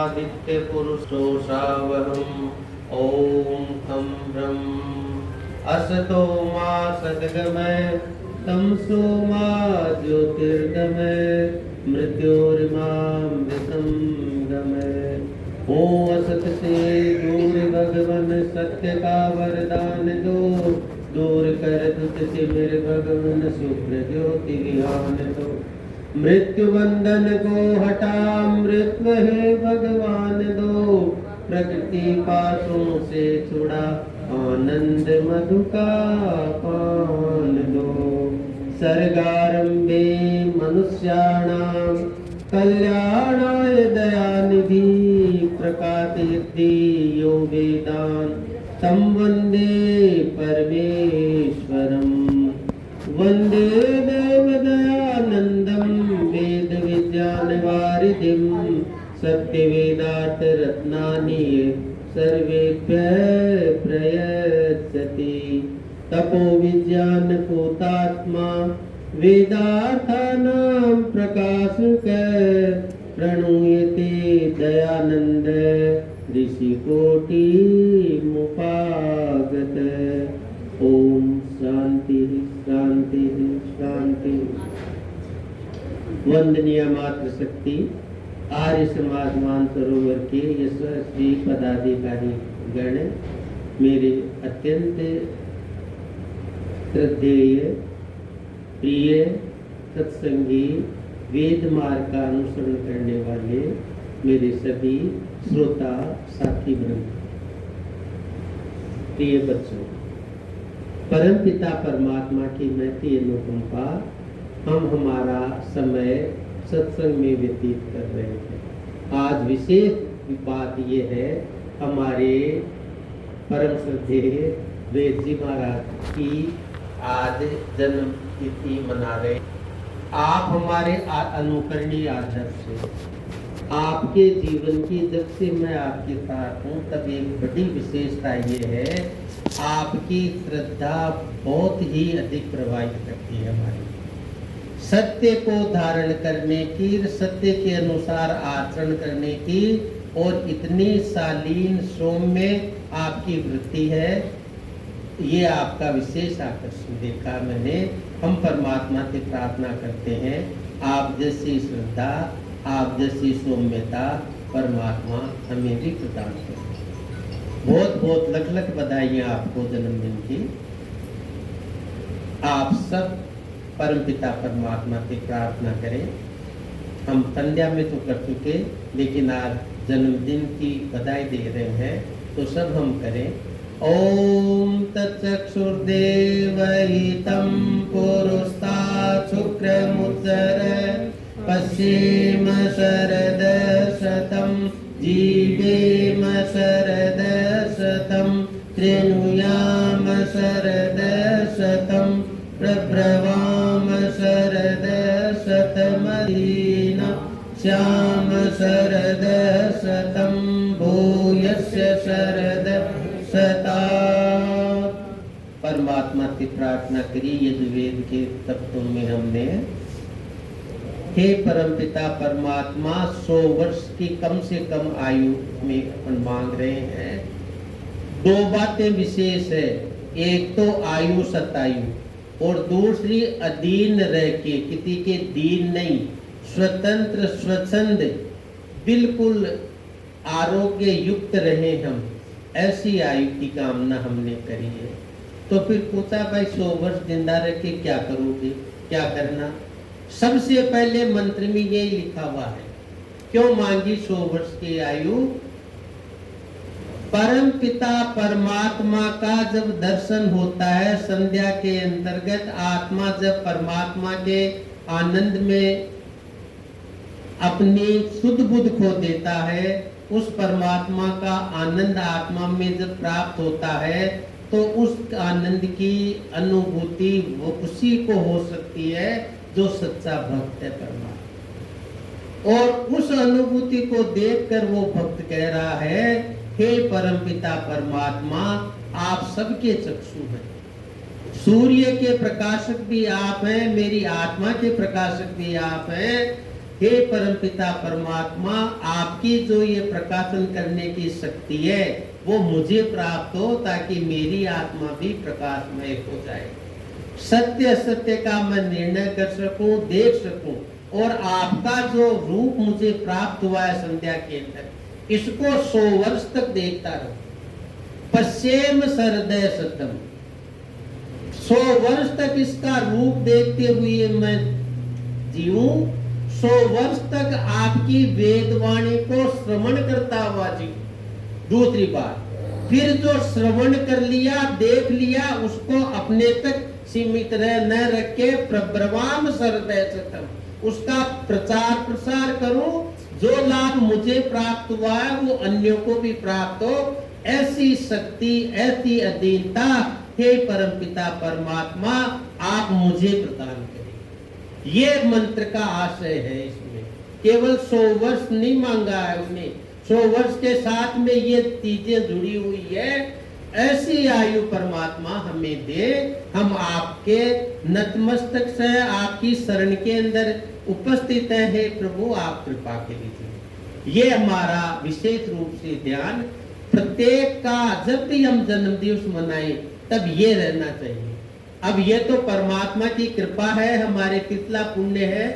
आदित्य पुरुषो शावहम् ओम खं ब्रह्म असतो मा सद्गमय तमसो मा ज्योतिर्गमय मृत्योर्मामृतं गमय। ओम असत से दूर भगवन सत्य का वरदान दो, दूर कर दुख से मेरे भगवन शुक्र ज्योति विहान दो। मृत्यु बंधन को हटा मृत्यु है भगवान दो, प्रकृति पासों से छुड़ा आनंद मधु का पान दो। सर्गारंभे मनुष्याणां कल्याणाय दयानिधि, प्रकाशयति यो वेदान् तं वन्दे परमेश्वरम्। वन्दे देवदयानन्दं वेदविज्ञानवारिधिं, सत्यवेदार्थरत्नानि सर्वेभ्यः प्रयच्छति। तपोविज्ञानपूतात्मा वेदार्थानां प्रकाशकः, प्रणूयते दयानन्द ऋषिकोटिमुपागत। ओम शांति शांति शांति। वंदनीय मातृ शक्ति आर्य समाज मानसरोवर के यशस्वी पदाधिकारी गण, मेरे अत्यंत श्रद्धेय प्रिय सत्संगी वेद मार्ग का अनुसरण करने वाले मेरे सभी श्रोता साथी वृंद, प्रिय बच्चों, परम पिता परमात्मा की महती अनुकंपा हम हमारा समय सत्संग में व्यतीत कर रहे हैं। आज विशेष बात यह है, हमारे परम श्रद्धेय वेद जी महाराज की आज जन्म तिथि मना रहे। आप हमारे अनुकरणीय आदर्श हैं। आपके जीवन की जब से मैं आपके साथ हूँ तब एक बड़ी विशेषता ये है, आपकी श्रद्धा बहुत ही अधिक प्रभावित करती है हमारी। सत्य को धारण करने की, सत्य के अनुसार आचरण करने की, और इतनी शालीन सौम्य आपकी वृत्ति है, ये आपका विशेष आकर्षण देखा मैंने। हम परमात्मा से प्रार्थना करते हैं, आप जैसी श्रद्धा, आप जैसी सौम्यता परमात्मा हमें भी प्रदान करें। बहुत बहुत लख लख बधाइयाँ आपको जन्मदिन की। आप सब परमपिता परमात्मा से प्रार्थना करें। हम संध्या में तो कर चुके, लेकिन आज जन्मदिन की बधाई दे रहे हैं तो सब हम करें। ओम तत्चक्षुर्देवहितं पुरुस्तात् शुक्रमुत्तर पश्येम शरद शतं जीवेम शरद शतं त्रिणुयाम शरद शतं प्रब्रवाम शरद शतमदीना श्याम शरद शतं भूयस्य शरद शता। परमात्मा से प्रार्थना करी यजुर्वेद के तत्वों में हमने, हे परमपिता परमात्मा, 100 वर्ष की कम से कम आयु में अपन मांग रहे हैं। 2 बातें विशेष है, एक तो आयु सतायु, और दूसरी अधीन रह के, किसी के दीन नहीं, स्वतंत्र स्वच्छंद बिल्कुल आरोग्य युक्त रहे हम, ऐसी आयु की कामना हमने करी है। तो फिर पूछा भाई 100 वर्ष जिंदा रह के क्या करोगे, क्या करना? सबसे पहले मंत्र में यही लिखा हुआ है। क्यों मांगी 100 वर्ष की आयु? परम पिता परमात्मा का जब दर्शन होता है संध्या के अंतर्गत, आत्मा जब परमात्मा के आनंद में अपनी शुद्ध बुद्ध खो देता है, उस परमात्मा का आनंद आत्मा में जब प्राप्त होता है, तो उस आनंद की अनुभूति वो उसी को हो सकती है जो सच्चा भक्त है परमात्मा। और उस अनुभूति को देखकर वो भक्त कह रहा है, हे परमपिता परमात्मा, आप सबके चक्षु हैं। सूर्य के प्रकाशक भी आप हैं, मेरी आत्मा के प्रकाशक भी आप हैं। हे परमपिता परमात्मा, आपकी जो ये प्रकाशन करने की शक्ति है वो मुझे प्राप्त हो, ताकि मेरी आत्मा भी प्रकाशमय हो जाए, सत्य असत्य का मैं निर्णय कर सकूं, देख सकूं, और आपका जो रूप मुझे प्राप्त हुआ है संध्या के अंदर, इसको 100 वर्ष तक देखता रहूं। पश्चिम सरदय सतम, 100 वर्ष तक इसका रूप देखते हुए मैं जीऊं, 100 वर्ष तक आपकी वेदवाणी को श्रवण करता हुआ जीऊं। दूसरी बात, फिर जो श्रवण कर लिया, देख लिया, उसको अपने तक सीमित न रख के प्रब्रवाम सरदय सतम, उसका प्रचार प्रसार करूं, जो लाभ मुझे प्राप्त हुआ है वो अन्यों को भी प्राप्त हो, ऐसी शक्ति, ऐसी अधीनता हे परमपिता परमात्मा आप मुझे प्रदान करें। ये मंत्र का आशय है। इसमें केवल 100 वर्ष नहीं मांगा है उन्हें, 100 वर्ष के साथ में ये चीजें जुड़ी हुई है। ऐसी आयु परमात्मा हमें दे, हम आपके नतमस्तक से आपकी शरण के अंदर उपस्थित है। हे प्रभु आप कृपा कीजिए। ये हमारा विशेष रूप से ध्यान प्रत्येक का, जब भी हम जन्म दिवस मनाएं तब ये रहना चाहिए। अब ये तो परमात्मा की कृपा है, हमारे कितना पुण्य है,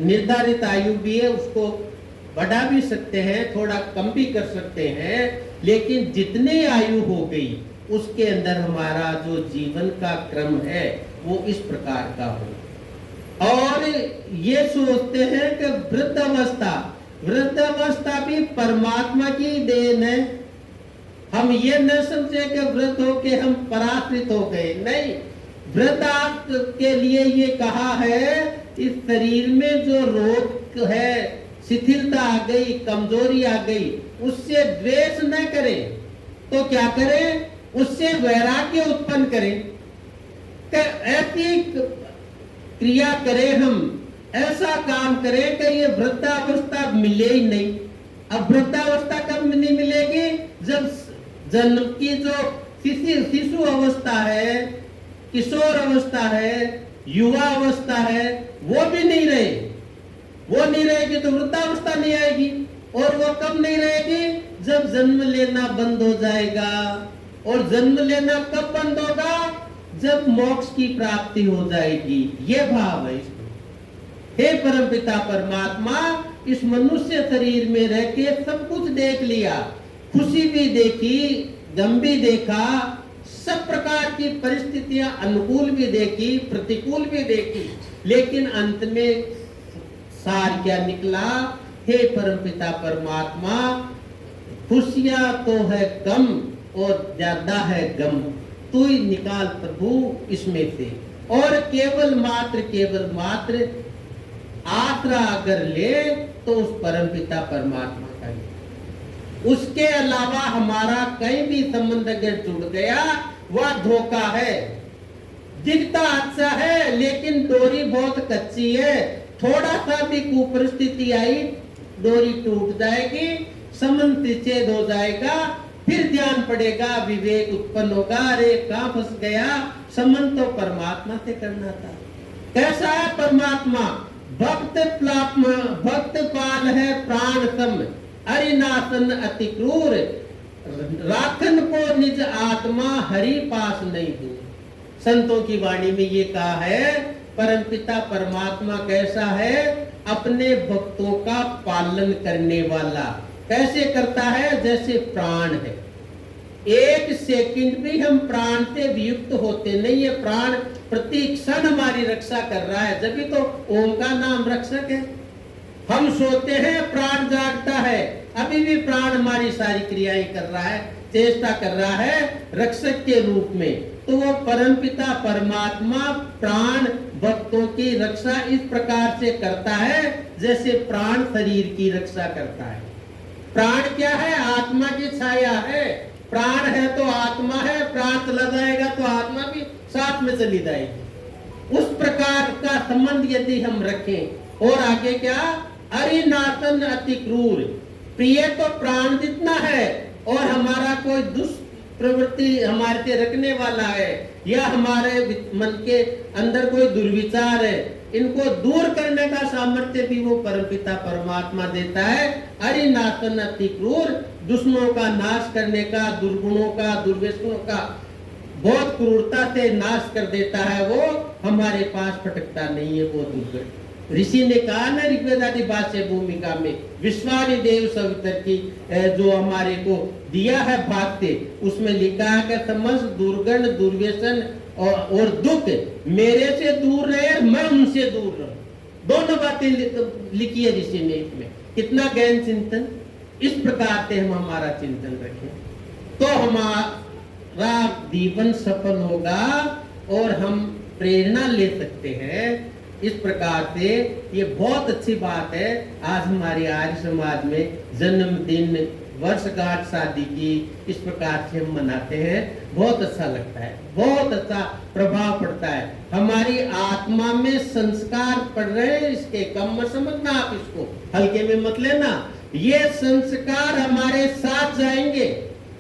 निर्धारित आयु भी है, उसको बढ़ा भी सकते हैं, थोड़ा कम भी कर सकते हैं, लेकिन जितनी आयु हो गई उसके अंदर हमारा जो जीवन का क्रम है वो इस प्रकार का हो। और ये सोचते हैं कि वृद्धावस्था भी परमात्मा की देन है। हम ये न समझे कि वृद्ध होके हम पराश्रित हो गए, नहीं। वृद्धावस्था के लिए ये कहा है, इस शरीर में जो रोग है, शिथिलता आ गई, कमजोरी आ गई, उससे द्वेष न करें तो क्या करें, उससे वैराग्य उत्पन्न करें। ऐसी क्रिया करें, हम ऐसा काम करें कि ये वृद्धावस्था मिले ही नहीं। अब वृद्धावस्था कब नहीं मिलेगी, जब जन्म की जो शिशु अवस्था है, किशोर अवस्था है, युवा अवस्था है, वो भी नहीं रहे। वो नहीं रहेगी तो वृद्धावस्था नहीं आएगी। और वो कब नहीं रहेगी, जब जन्म लेना बंद हो जाएगा। और जन्म लेना कब बंद होगा, जब मोक्ष की प्राप्ति हो जाएगी। ये भाव है इसमें। हे परमपिता परमात्मा, इस मनुष्य शरीर में रह के सब कुछ देख लिया, खुशी भी देखी, गम भी देखा, सब प्रकार की परिस्थितियां अनुकूल भी देखी, प्रतिकूल भी देखी, लेकिन अंत में सार क्या निकला, हे परमपिता परमात्मा, खुशियां तो है कम और ज्यादा है गम, तू ही निकाल प्रभु इसमें से। और केवल मात्र आसरा अगर ले तो उस परमपिता परमात्मा का ही। उसके अलावा हमारा कहीं भी संबंध अगर जुड़ गया वह धोखा है। दिखता अच्छा है लेकिन डोरी बहुत कच्ची है, थोड़ा सा भी कुपरिस्थिति आई डोरी टूट जाएगी, संबंध विच्छेद हो जाएगा, फिर ध्यान पड़ेगा, विवेक उत्पन्न होगा, अरे कहां फंस गया, संबंध तो परमात्मा से करना था। कैसा है परमात्मा, भक्त पाल है प्राण सम, अरिनाशन अति क्रूर, राखन को निज आत्मा हरि पास नहीं दूर। संतों की वाणी में ये कहा है, परमपिता परमात्मा कैसा है, अपने भक्तों का पालन करने वाला। कैसे करता है, जैसे प्राण है, एक सेकंड भी हम प्राण से वियुक्त होते नहीं है। प्राण प्रति क्षण हमारी रक्षा कर रहा है, जबकि तो ओम का नाम रक्षक है। हम सोते हैं प्राण जागता है, अभी भी प्राण हमारी सारी क्रियाएं कर रहा है, चेष्टा कर रहा है रक्षक के रूप में। तो वो परमपिता परमात्मा प्राण भक्तों की रक्षा इस प्रकार से करता है जैसे प्राण शरीर की रक्षा करता है। प्राण क्या है, आत्मा की छाया है। प्राण है तो आत्मा है, प्राण चला जाएगा तो आत्मा भी साथ में चली जाएगी। उस प्रकार का संबंध यदि हम रखें। और आगे क्या, अरिनाशन अति क्रूर, प्रिय तो प्राण जितना है और हमारा कोई दुष्प्रवृत्ति हमारे से रखने वाला है या हमारे मन के अंदर कोई दुर्विचार है, इनको दूर करने का सामर्थ्य भी वो परमपिता परमात्मा देता है। अरिनाथन अति क्रूर, दुश्मनों का नाश करने का, दुर्गुणों का, दुर्व्यसनों का बहुत क्रूरता से नाश कर देता है। वो हमारे पास फटकता नहीं है, वो दुर्गुण। ऋषि ने कहा ना ऋग्वेद आदि भाष्य भूमिका में, विश्वानि देव सवितर की जो हमारे को दिया है भागते, उसमें लिखा है कि समस्त दुर्गण, दुर्व्यसन और दुख मेरे से दूर रहे, मैं उनसे दूर रहूं। दोनों बातें लिखी है ऋषि ने इसमें। कितना गहन चिंतन। इस प्रकार से हम हमारा चिंतन रखें तो हमारा जीवन सफल होगा और हम प्रेरणा ले सकते हैं। इस प्रकार से ये बहुत अच्छी बात है। आज हमारे आर्य समाज में जन्मदिन, वर्षगांठ शादी की इस प्रकार से हम मनाते हैं। बहुत अच्छा लगता है, बहुत अच्छा प्रभाव पड़ता है। हमारी आत्मा में संस्कार पड़ रहे हैं, इसके कम मत समझना, आप इसको हल्के में मत लेना। ये संस्कार हमारे साथ जाएंगे,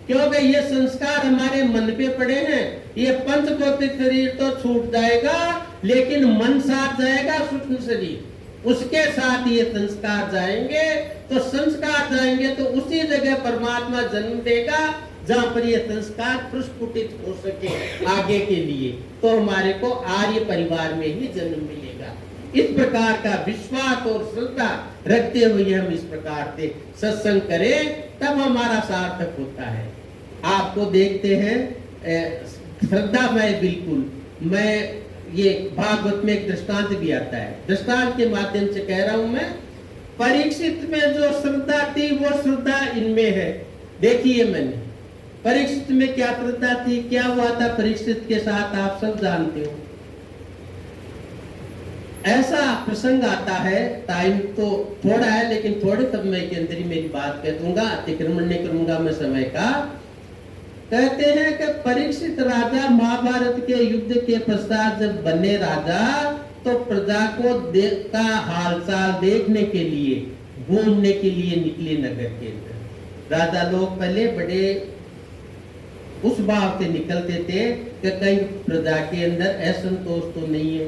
क्योंकि ये संस्कार हमारे मन पे पड़े हैं। ये पंच भौतिक शरीर तो छूट जाएगा, लेकिन मन साथ जाएगा, सूक्ष्म शरीर उसके साथ ये संस्कार जाएंगे। तो संस्कार जाएंगे तो उसी जगह परमात्मा जन्म देगा जहां पर ये संस्कार प्रस्फुटित हो सके आगे के लिए। तो हमारे को आर्य परिवार में ही जन्म मिलेगा। इस प्रकार का विश्वास और श्रद्धा रखते हुए हम इस प्रकार से सत्संग करें, तब हमारा सार्थक होता है। आपको देखते हैं श्रद्धा में बिल्कुल, मैं ये भागवत में एक दृष्टांत भी आता है, दृष्टांत के माध्यम से कह रहा हूं मैं। परीक्षित में जो श्रद्धा थी वो श्रद्धा इनमें है। देखिए मैंने परीक्षित में क्या श्रद्धा थी, क्या हुआ था परीक्षित के साथ, आप सब जानते हो। ऐसा प्रसंग आता है, टाइम तो थोड़ा है लेकिन थोड़े समय के अंदर ही मेरी बात कह दूंगा, अतिक्रमण नहीं करूंगा मैं समय का। कहते हैं कि परीक्षित राजा महाभारत के युद्ध के पश्चात जब बने राजा, तो प्रजा को का हालचाल देखने के लिए, घूमने के लिए निकले नगर के अंदर। राजा लोग पहले बड़े उस भाव से निकलते थे कि कहीं प्रजा के अंदर असंतोष तो नहीं है,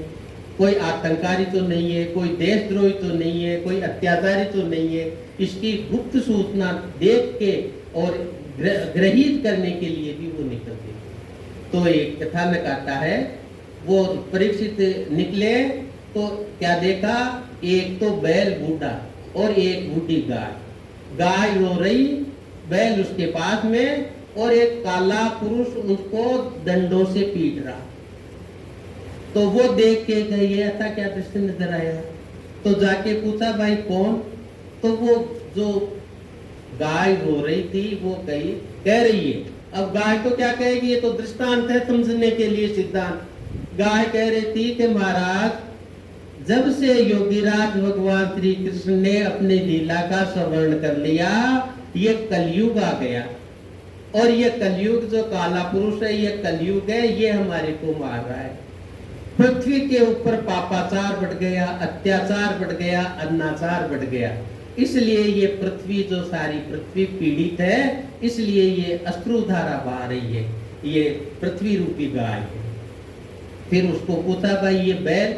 कोई आतंकारी तो नहीं है, कोई देशद्रोही तो नहीं है, कोई अत्याचारी तो नहीं है। इसकी गुप्त सूचना देख के और ग्रहित करने के लिए भी वो निकलते थे। तो एक कथानक आता है, वो परीक्षित निकले तो क्या देखा, एक तो बैल बूढ़ा और एक बूढ़ी गाय। गाय रो रही, बैल उसके पास में, और एक काला पुरुष उसको डंडों से पीट रहा। तो वो देख के गई, ऐसा क्या दृश्य नजर आया। तो जाके पूछा भाई कौन, तो वो जो गाय रो रही थी वो गई, कह रही है। अब गाय तो क्या कहेगी, ये तो दृष्टांत है समझने के लिए, सिद्धांत। गाय कह रही थी कि महाराज, जब से योगीराज भगवान श्री कृष्ण ने अपने लीला का श्रवण कर लिया, ये कलयुग आ गया। और ये कलयुग जो काला पुरुष है, ये कलयुग है, ये हमारे को मार रहा है। पृथ्वी के ऊपर पापाचार बढ़ गया, अत्याचार बढ़ गया, अनाचार बढ़ गया। इसलिए ये पृथ्वी, जो सारी पृथ्वी पीड़ित है, इसलिए ये अश्रुधारा बहा रही है। ये पृथ्वी रूपी गाय है। फिर उसको पूछा भाई ये बैल,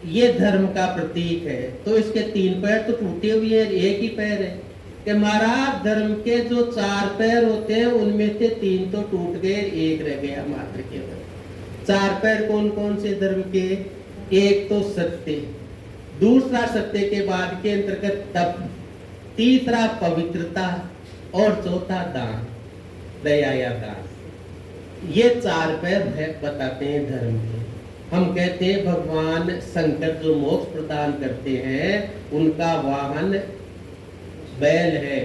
ये धर्म का प्रतीक है, तो इसके 3 पैर तो टूटे हुए हैं, एक ही पैर है। कि महाराज, धर्म के जो 4 पैर होते हैं उनमें से 3 तो टूट गए, एक रह गया मात्र केवल। 4 पैर कौन कौन से धर्म के, एक तो सत्य, दूसरा सत्य के बाद के अंतर्गत तप, तीसरा पवित्रता, और चौथा दान, दया या दान। ये 4 पैर बताते हैं धर्म के। हम कहते हैं भगवान शंकर जो मोक्ष प्रदान करते हैं, उनका वाहन बैल है।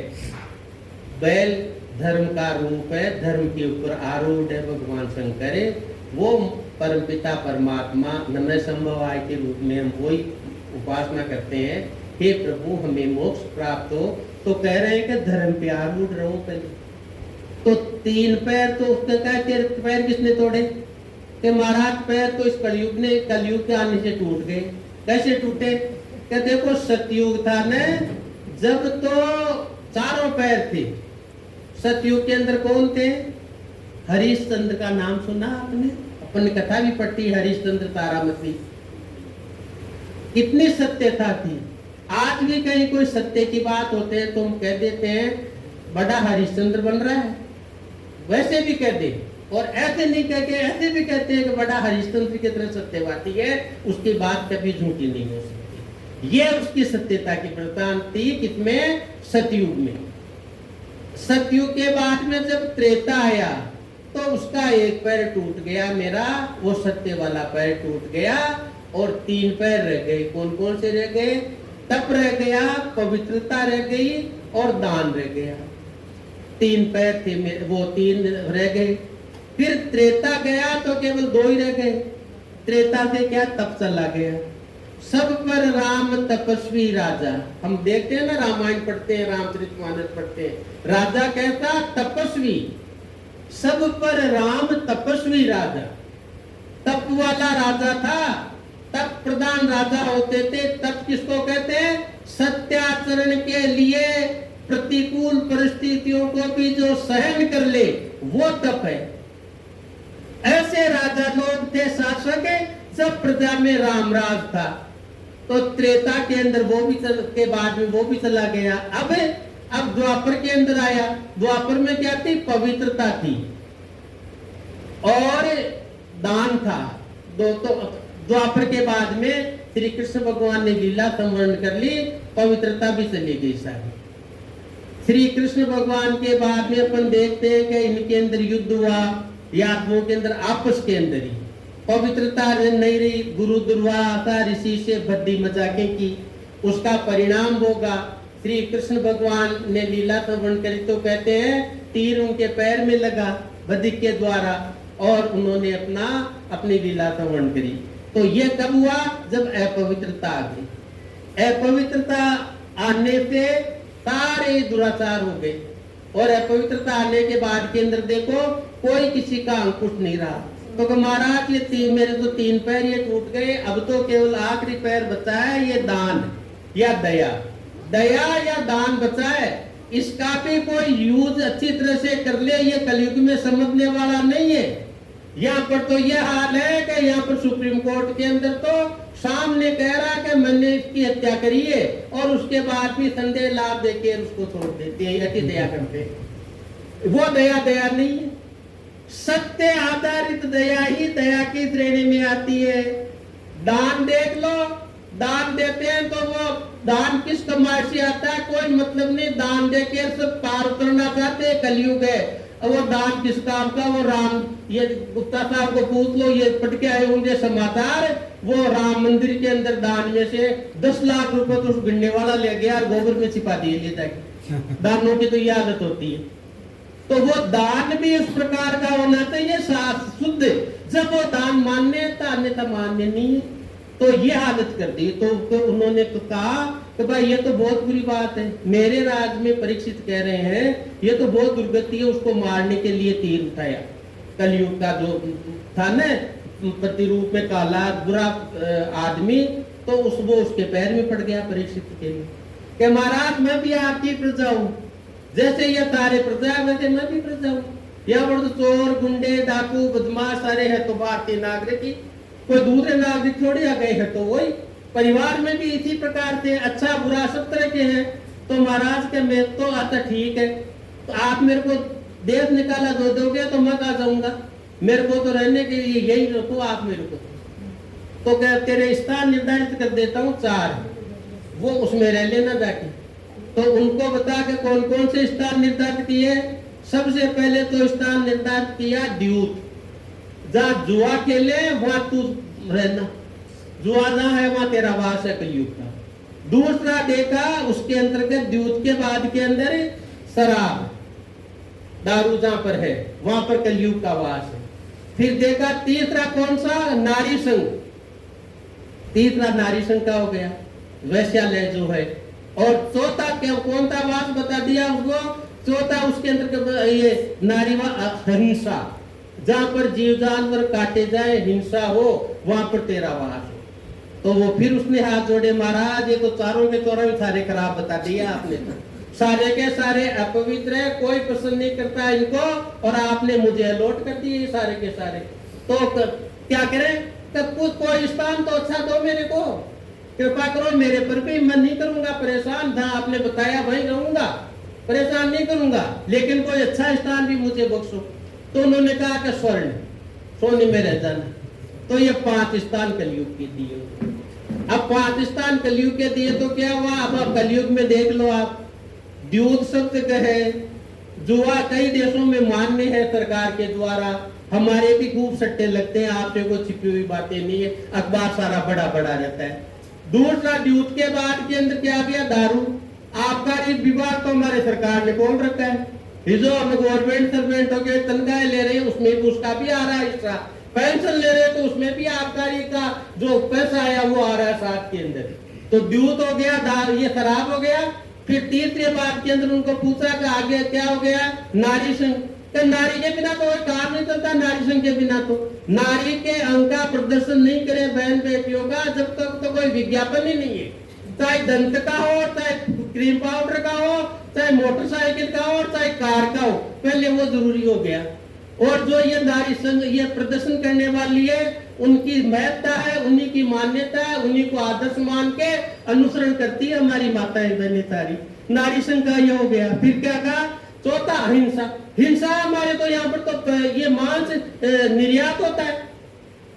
बैल धर्म का रूप है, धर्म के ऊपर आरूढ़ है भगवान शंकर। वो परमपिता परमात्मा नमः संभवाय के रूप में हम वही उपासना करते हैं। हे प्रभु, हमें मोक्ष प्राप्त हो। तो कह रहे हैं कि धर्म पे आरूढ़ रहो पहले। तो 3 पैर तो उसने कहा, तेरे पैर किसने तोड़े? कि महाराज पैर तो इस कलयुग के आने से टूट गए। कैसे टूटे? कि देखो सतयुग था न, जब तो 4 पैर थे। सतयुग के अंदर कौन थे? हरिश्चंद्र का नाम सुना आपने? अपन ने कथा भी पढ़ी, हरिश्चंद्र तारामती। कितनी सत्यता थी। आज भी कहीं कोई सत्य की बात होते है तो हम कह देते हैं बड़ा हरिश्चंद्र बन रहा है, वैसे भी कह दे, और ऐसे नहीं कह के ऐसे भी कहते हैं कि बड़ा हरिश्चंद्र की तरह सत्यवादी है, उसकी बात कभी झूठी नहीं हो सकती। ये उसकी सत्यता की पहचान थी। किसमें? सतयुग में। सतयुग के बाद में जब त्रेता आया तो उसका एक पैर टूट गया, मेरा वो सत्य वाला पैर टूट गया, और 3 पैर रह गए। कौन कौन से रह गए? तप रह गया, पवित्रता रह गई, और दान रह गया। 3 पैर थे वो 3 रह गए। फिर त्रेता गया तो केवल 2 ही रह गए। त्रेता से क्या? तप चला गया। सब पर राम तपस्वी राजा। हम देखते हैं ना, रामायण पढ़ते हैं, रामचरितमानस पढ़ते हैं, राजा कैसा? तपस्वी। सब पर राम तपस्वी राजा, तप वाला राजा था। तप प्रधान राजा होते थे। तप किसको कहते हैं? सत्याचरण के लिए प्रतिकूल परिस्थितियों को भी जो सहन कर ले, वो तप है। ऐसे राजा लोग थे शासक, जब प्रजा में राम राज था। तो त्रेता के अंदर वो भी के बाद में वो भी चला गया। अब द्वापर के अंदर आया। द्वापर में क्या थी? पवित्रता थी और दान था। दो तो द्वापर के बाद में श्री कृष्ण भगवान ने लीला संवरण कर ली, पवित्रता भी चली गई सारी। श्री कृष्ण भगवान के बाद में अपन देखते हैं कि इनके अंदर युद्ध हुआ, यादवों के अंदर आपस के अंदर ही पवित्रता नहीं रही। गुरु दुर्वासा ऋषि से भद्दी मजाके की, उसका परिणाम होगा। श्री कृष्ण भगवान ने लीला संवरण करी तो कहते हैं तीर उनके पैर में लगा बधिक के द्वारा, और उन्होंने अपनी लीला संवरण करी। तो ये कब हुआ? जब अपवित्रता आ गई। अपवित्रता आने से सारे दुराचार हो गए, और अपवित्रता आने के बाद के अंदर देखो कोई किसी का अंकुश नहीं रहा। तो महाराज ये मेरे तो 3 पैर ये टूट गए, अब तो केवल आखिरी पैर बचा है, ये दान या दया, दया या दान बचा है। इसका भी कोई यूज अच्छी तरह से कर ले, ये कलयुग में समझने वाला नहीं है। यहाँ पर तो ये हाल है कि यहाँ पर सुप्रीम कोर्ट के अंदर तो सामने कह रहा है कि मैंने इसकी हत्या करी है, और उसके बाद भी संदेह लाभ देके उसको छोड़ देते हैं, अति दया करते हैं। वो दया दया नहीं है। सत्य आधारित दया ही दया की श्रेणी में आती है। दान देख लो, दान देते हैं तो वो दान किस कमाई से आता है? कोई मतलब नहीं। दान देके सब पार उतरना चाहते हैं, कलयुग है। वो दान किस काम का? वो राम, ये गुप्ता साहब को पूछ लो, ये पढ़ के आए होंगे समाचार, वो राम मंदिर के अंदर दान में से 10 लाख रुपए तो उस गिनने वाला ले गया और गोबर में छिपा दिए ले जाके। दानों की तो ये आदत होती है। तो वो दान भी उस प्रकार का होना चाहिए शुद्ध, जब वो दान मान्य था, अन्यथा मान्य नहीं है। तो ये हालत कर दी। तो उन्होंने तो कहा कि भाई ये तो बहुत बुरी बात है। मेरे राज में परीक्षित कह रहे हैं ये तो बहुत दुर्गति है, उसको मारने के लिए तीर उठाया। कलयुग का जो था ना प्रतिरूप में काला बुरा आदमी, तो वो उसके पैर में पड़ गया परीक्षित के लिए कि महाराज मैं भी आपकी प्रजा हूँ, जैसे ये सारे प्रजा है वैसे मैं भी प्रजा हूँ। यहाँ पर तो चोर गुंडे डाकू बदमाश सारे है, तो भारतीय नागरिक ही, कोई दूसरे नागरिक थोड़े आ गए हैं। तो वही परिवार में भी इसी प्रकार से अच्छा बुरा सब तरह के हैं। तो महाराज के मैं तो आता ठीक है, तो आप मेरे को देश निकाला दो दोगे तो मैं कहा जाऊंगा, मेरे को तो रहने के लिए यही रखो आप मेरे को। तो क्या तेरे स्थान निर्धारित कर देता हूँ 4, वो उसमें रह लेना जाके। तो उनको बता के कौन कौन से स्थान निर्धारित किए। सबसे पहले तो स्थान निर्धारित किया द्यूत, जहाँ जुआ खेले वहां तू रहना, जुआ जहाँ है वहां तेरा वास है कलयुग का। दूसरा देखा उसके अंतर्गत द्यूत के बाद के अंदर शराब दारू जहाँ पर है वहां पर कलयुग का वास है। फिर देखा तीसरा कौन सा? नारी संघ। तीसरा नारी संघ का हो गया, वैश्यालय जो है। और चौथा क्या कौन सा वास बता दिया उसको? चौथा उसके अंदर ये नारी हिंसा, जहाँ पर जीव जानवर काटे जाए, हिंसा हो, वहां पर तेरा वास हो। तो वो फिर उसने हाथ जोड़े, महाराज ये तो चारों के चारों सारे खराब बता दिया आपने, तो सारे के सारे अपवित्र है, कोई पसंद नहीं करता इनको, और आपने मुझे अलॉट कर दिए सारे के सारे। तो क्या करें? तब कोई स्थान तो अच्छा दो मेरे को। कृपा करो मेरे पर भी, मैं नहीं करूंगा परेशान था, आपने बताया वही रहूंगा, परेशान नहीं करूंगा, लेकिन कोई अच्छा स्थान भी मुझे बख्शो। तो उन्होंने कहा कि स्वर्ण सोने में रह जाना। तो ये 5 स्थान कलयुग के दिए। अब 5 स्थान कलयुग के दिए तो क्या हुआ, अब आप कलयुग में देख लो, आप द्यूत शब्द कहे, जुआ कई देशों में मान्य है सरकार के द्वारा, हमारे भी खूब सट्टे लगते हैं, आपसे कोई छिपी हुई बातें नहीं है, अखबार सारा बड़ा बड़ा रहता है। दूसरा द्यूत के बाद के अंदर क्या गया, दारू। आबकारी विभाग तो हमारे सरकार ने खोल रखा है, जो हम गवर्नमेंट सर्वेंटों के तनख्वाहें ले रहे हैं उसमें भी उसका भी आ रहा है हिस्सा, पेंशन ले रहे हैं तो उसमें भी आबकारी का जो पैसा आया वो आ रहा है साथ के अंदर। तो द्यूत हो गया, ये शराब हो गया। फिर तीसरे बात के अंदर उनको पूछा कि आगे क्या हो गया, नारी संघ। तो नारी के बिना तो कोई काम नहीं चलता, नारी संघ के बिना तो नारी के अंग का प्रदर्शन नहीं करे बहन बेटियों का, जब तक तो कोई विज्ञापन ही नहीं है, चाहे दंत का हो, चाहे क्रीम पाउडर का हो, चाहे मोटरसाइकिल का हो, चाहे कार का हो, पहले वो जरूरी हो गया। और जो ये नारी संघ ये प्रदर्शन करने वाली है, उनकी महत्ता है, उन्हीं की मान्यता है, उन्हीं को आदर्श मान के अनुसरण करती है हमारी माताएं बहनें सारी। नारी संघ का ये हो गया। फिर क्या कहा, चौथा अहिंसा। हिंसा हमारे तो यहाँ पर तो ये मांस निर्यात होता है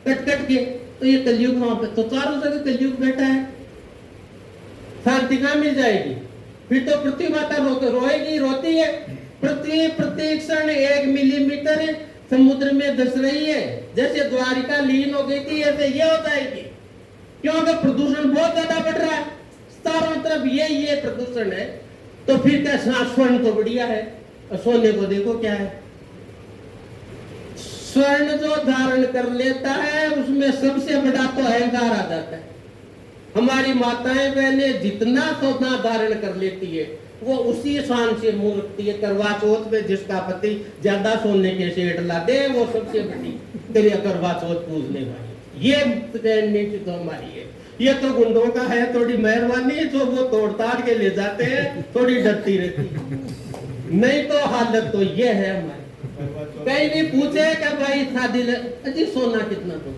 कट कट के, तो ये कलयुग वहां पे तो चारों जगह कलयुग बैठा है, शांति कहाँ मिल जाएगी। फिर तो पृथ्वी माता रोएगी, रोती है। पृथ्वी प्रत्येक क्षण 1 मिलीमीटर समुद्र में धस रही है, जैसे द्वारिका लीन हो गई थी ऐसे ये हो जाएगी, क्योंकि प्रदूषण बहुत ज्यादा बढ़ रहा है चारों तरफ, ये प्रदूषण है। तो फिर क्या, स्वर्ण तो बढ़िया है, सोने को देखो क्या है, स्वर्ण जो धारण कर लेता है उसमें सबसे बड़ा तो अहंकार आ जाता है। हमारी माताएं बहनें जितना सोना धारण कर लेती है वो उसी शान से मुंह रखती है। करवा चौथ में जिसका पति ज्यादा सोने के सेठ ला दे वो सबसे बड़ी तेरी करवा चौथ पूजने वाली, ये नीति तो हमारी है। ये तो गुंडों का है थोड़ी मेहरबानी, जो वो तोड़ ताड़ के ले जाते हैं, थोड़ी डरती रहती, नहीं तो हालत तो ये है हमारी। कहीं भी पूछे कि भाई शादी अजी सोना कितना तो,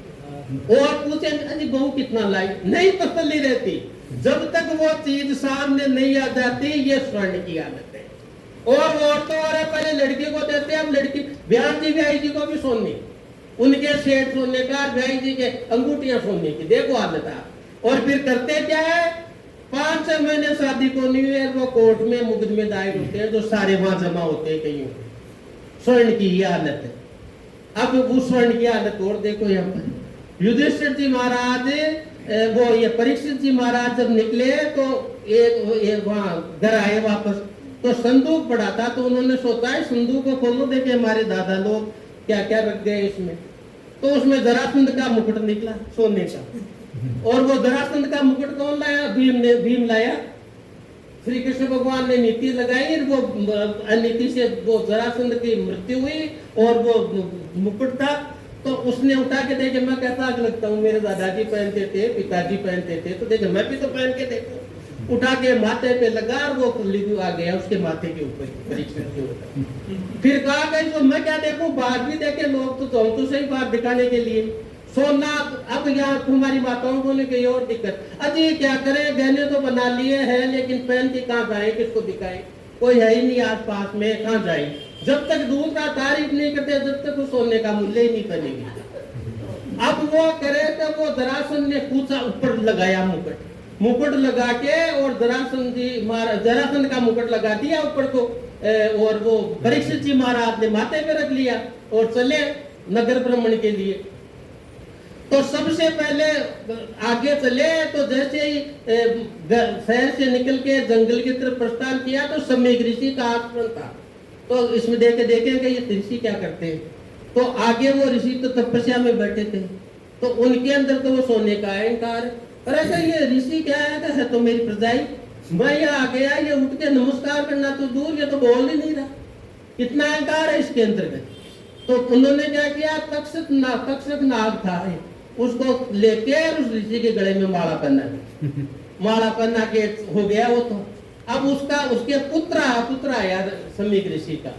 और पूछे अजी बहू कितना लाई, नहीं तसल्ली रहती जब तक वो चीज सामने नहीं आ जाती। ये स्वर्ण की आदत है। और वो तो और पहले लड़की को देते हैं, अब लड़की ब्याह जी ब्याही जी को भी सोने, उनके सेठ सोने का, ब्याही जी के अंगूठियां सोने की, देखो आदत आप। और फिर करते क्या है, 5-6 महीने शादी को नहीं हुए वो कोर्ट में मुकदमे दायर होते हैं, जो सारे वहां जमा होते हैं कहीं। स्वर्ण की ये आदत है। अब उस स्वर्ण की आदत और देखो यहाँ पर युधिष्ठिर जी महाराज, वो ये परीक्षित जी महाराज जब निकले तो एक वहां घर आए वापस, तो संदूक पड़ा था, तो उन्होंने सोचा है संदूक को खोलो देखे हमारे दादा लोग क्या क्या रख गए इसमें। तो उसमें जरासंध का मुकुट निकला सोने का, और वो जरासंध का मुकुट कौन लाया, भीम लाया। श्री कृष्ण भगवान ने नीति लगाई, वो अनीति से वो जरासंध की मृत्यु हुई, और वो मुकुट था तो उसने उठा के देखे, मैं कैसा लगता हूँ, मेरे दादाजी पहनते थे, पिताजी पहनते थे, तो देखे मैं भी तो पहन के देखो। उठा के माथे पे लगा और वो लिखू आ गया उसके माथे के ऊपर, परीक्षित के ऊपर। फिर कहा गई तो मैं क्या देखूं, बाहर भी देखे लोग तो हम तो सही बात दिखाने के लिए सोना। अब यहाँ हमारी माताओं को कहीं और दिक्कत, अजी क्या करें, गहने तो बना लिए हैं लेकिन पहन के कहाँ जाए, किसको दिखाए, कोई है ही नहीं आस पास में, कहाँ जाए। जब तक दूध का तारीफ नहीं करते जब तक वो सोने का मूल्य ही नहीं बनेगी। अब वो करे तो वो जरासंध ने पूछा, ऊपर लगाया मुकुट लगा के, और जरासंध जी महाराज जरासंध का मुकुट लगा दिया ऊपर को, और वो परीक्षित जी महाराज ने माथे पे रख लिया और चले नगर भ्रमण के लिए। तो सबसे पहले आगे चले तो जैसे ही शहर से निकल के जंगल की तरफ प्रस्थान किया तो सम्यक ऋषि का आश्रम था। तो इसमें देखेंगे ये ऋषि क्या करते हैं। तो आगे वो ऋषि तो तपस्या में बैठे थे, तो उनके अंदर तो वो सोने का अहंकार। पर ऐसा ये ऋषि क्या है तो मेरी प्रजाई, मैं यहाँ आ गया, ये उठ के नमस्कार करना तो दूर, ये तो बोल ही नहीं रहा, कितना अहंकार है इसके अंतर्गत। तो उन्होंने क्या किया, तक्षक नाग था, उसको लेके उस ऋषि के गले में माला पहना के हो गया वो। तो अब उसके पुत्र आया सम्यक ऋषि का,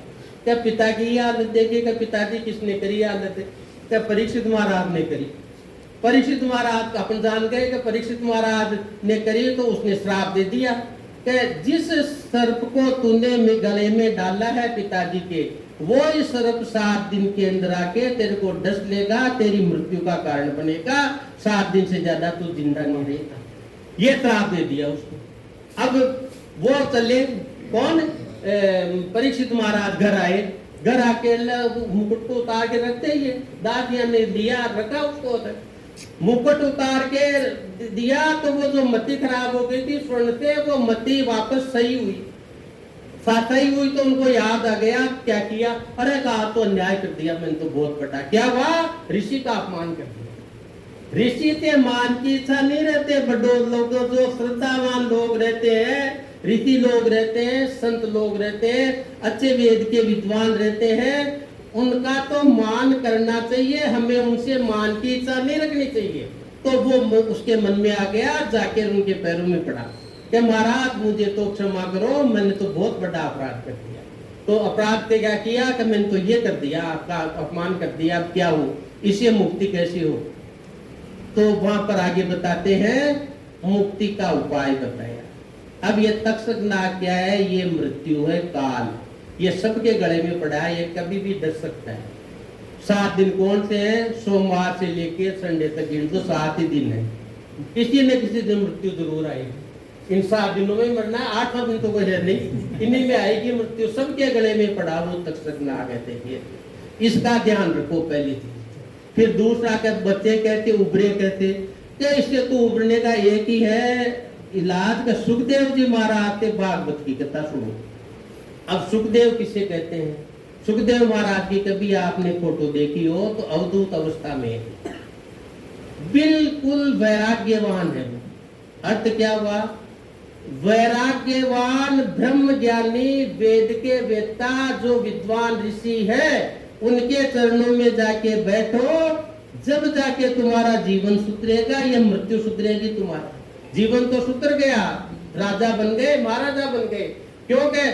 क्या पिता की आदत देखेगा, पिताजी किसने करी आदत है, क्या परीक्षित महाराज ने करी। परीक्षित महाराज अपन जान गए कि परीक्षित महाराज ने करी तो उसने श्राप दे दिया कि जिस सर्प को तूने गले में डाला है पिताजी के, वो इस सर्प 7 दिन के अंदर आके तेरे को डस लेगा, तेरी मृत्यु का कारण बनेगा, 7 दिन से ज्यादा तू जिंदा नहीं रहेगा। ये श्राप दे दिया उसको। अब वो चले कौन, परीक्षित महाराज घर आए, घर आके मुकुट को उतार के रखते ही दादिया ने दिया रखा उसको, मुकुट उतार के दिया तो वो जो मति खराब हो गई थी स्वर्ण से, वो मति वापस सही हुई। सही हुई तो उनको याद आ गया क्या किया, अरे कहा तो अन्याय कर दिया मैंने तो बहुत बड़ा, क्या हुआ, ऋषि का अपमान कर दिया। ऋषि के मान की इच्छा नहीं रहते, बड़े लोग जो श्रद्धावान लोग रहते हैं, ऋषि लोग रहते हैं, संत लोग रहते हैं, अच्छे वेद के विद्वान रहते हैं, उनका तो मान करना चाहिए, हमें उनसे मान की इच्छा नहीं रखनी चाहिए। तो वो उसके मन में आ गया, जाके उनके पैरों में पड़ा कि महाराज मुझे तो क्षमा करो, मैंने तो बहुत बड़ा अपराध कर दिया। तो अपराध से क्या किया कि मैंने तो ये कर दिया, आपका अपमान कर दिया, अब क्या हो, इससे मुक्ति कैसे हो। तो वहां पर आगे बताते हैं मुक्ति का उपाय बताया। अब ये तक्षक नाग क्या है, ये मृत्यु है, काल, ये सबके गले में पड़ा है, ये कभी भी डस सकता है। 7 दिन कौन से हैं, सोमवार से लेके संडे तक गिन तो 7 ही दिन है, किसी न किसी दिन मृत्यु जरूर आएगी। इन 7 दिनों में मरना, 8वां दिन तो कोई है नहीं, इन्हीं में आएगी मृत्यु, सबके गले में पड़ा वो तक्षक नाग है। इसका ध्यान रखो पहली चीज। फिर दूसरा क्या, बच्चे कहते उभरे कहते, क्या इससे तो उभरने का एक ही है इलाज का, सुखदेव जी महाराज के भागवत की कथा सुनो। अब सुखदेव किसे कहते हैं, सुखदेव महाराज की कभी आपने फोटो देखी हो तो अवधूत अवस्था में बिल्कुल वैराग्यवान है। अर्थ क्या हुआ, वैराग्यवान ब्रह्म ज्ञानी वेद के वेत्ता जो विद्वान ऋषि है, उनके चरणों में जाके बैठो, जब जाके तुम्हारा जीवन सुधरेगा, यह मृत्यु सुधरेगी। तुम्हारा जीवन तो सुधर गया, राजा बन गए, महाराजा बन गए, क्योंकि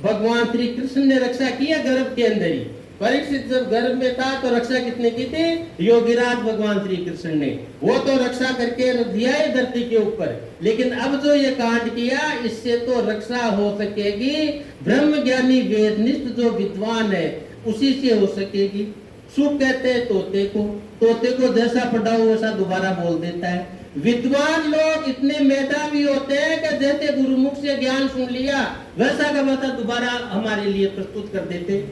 भगवान श्री कृष्ण ने रक्षा किया गर्भ के अंदर ही। परीक्षित जब गर्भ में था तो रक्षा कितने की थी, योगीराज भगवान श्री कृष्ण ने, वो तो रक्षा करके रख दिया है धरती के ऊपर। लेकिन अब जो ये कांड किया, इससे तो रक्षा हो सकेगी ब्रह्म ज्ञानी वेदनिष्ठ जो विद्वान है, उसी से हो सकेगी। सुख कहते हैं तोते को जैसा पढ़ाओ वैसा दोबारा बोल देता है। विद्वान लोग इतने मेधावी होते हैं कि जैसे गुरुमुख से ज्ञान सुन लिया वैसा का वैसा दोबारा हमारे लिए प्रस्तुत कर देते।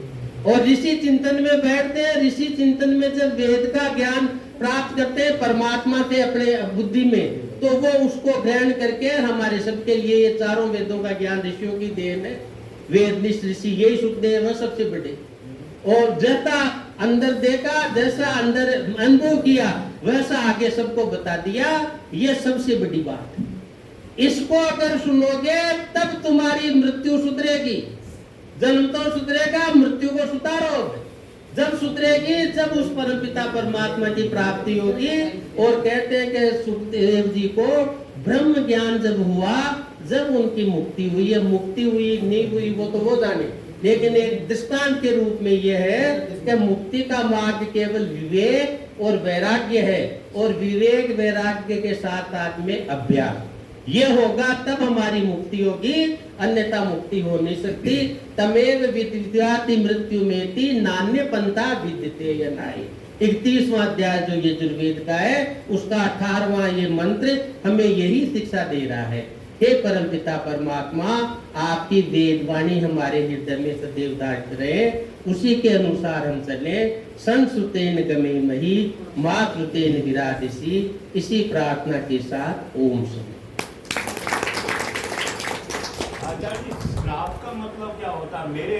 और ऋषि चिंतन में बैठते हैं, ऋषि चिंतन में जब वेद का ज्ञान प्राप्त करते हैं परमात्मा से अपने बुद्धि में, तो वो उसको ग्रहण करके हमारे सबके लिए ये चारों वेदों का ज्ञान ऋषियों की देन है। वेदनिष्ठ ऋषि यही सुखदेव है सबसे बड़े। और जैसा अंदर देखा, जैसा अंदर अनुभव किया, वैसा आगे सबको बता दिया। ये सबसे बड़ी बात है। इसको अगर सुनोगे तब तुम्हारी मृत्यु सुधरेगी। जन्म तो सुधरेगा, मृत्यु को सुधारोगे। जब सुधरेगी, जब उस परमपिता परमात्मा की प्राप्ति होगी। और कहते हैं कि सुखदेव जी को ब्रह्म ज्ञान जब हुआ, जब उनकी मुक्ति हुई है। मुक्ति हुई नहीं हुई वो तो वो जाने, लेकिन एक दृष्टांत के रूप में यह है कि मुक्ति का मार्ग केवल विवेक और वैराग्य है, और विवेक वैराग्य के साथ साथ में अभ्यास, ये होगा तब हमारी मुक्ति होगी, अन्यथा मुक्ति हो नहीं सकती। तमेव विद्याति मृत्यु मेति नान्य पंथा विद्यते यनाय। 31वां अध्याय जो यजुर्वेद का है, उसका 18वां ये मंत्र हमें यही शिक्षा दे रहा है। हे परमपिता परमात्मा, आपकी वेद वाणी हमारे हृदय में सदैव धारित रहे, उसी के अनुसार हम चले। संसुतेन गमे मही मातृतेन विरादिसी। इसी प्रार्थना के साथ ओम शांति। आचार्य जी, श्राप का मतलब क्या होता है? मेरे